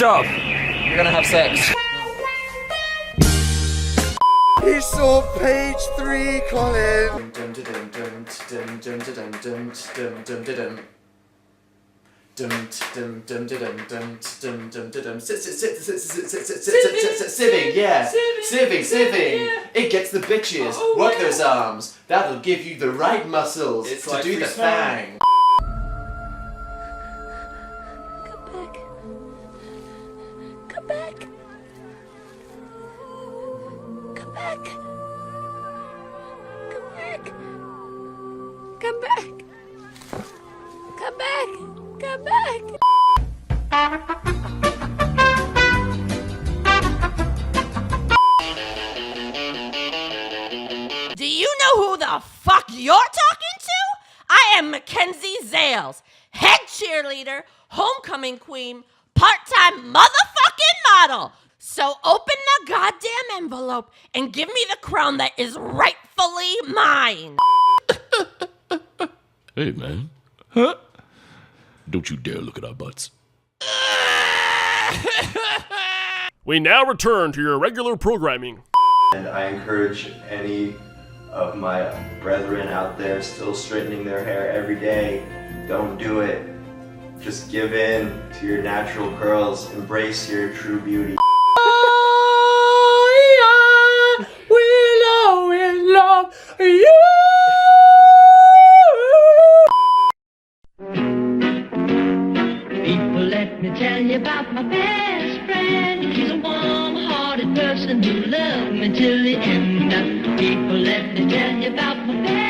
shove. You're gonna have sex. He saw page 3, Colin. Sieving, yeah. Sieving. It gets the bitches. Work those arms. That'll give you the right muscles It's to like do the free thang. Come back. Come back. Come back. Come back. Come back. Come back. Do you know who the fuck you're talking to? I am Mackenzie Zales, head cheerleader, homecoming queen, part-time motherfucking model. So open the goddamn envelope and give me the crown that is rightfully mine. Hey, man. Huh? Don't you dare look at our butts. We now return to your regular programming. And I encourage any of my brethren out there still straightening their hair every day, don't do it. Just give in to your natural curls, embrace your true beauty. I will always love you. People, let me tell you about my best friend. She's a warm-hearted person who loved me till the end. People, let me tell you about my best friend.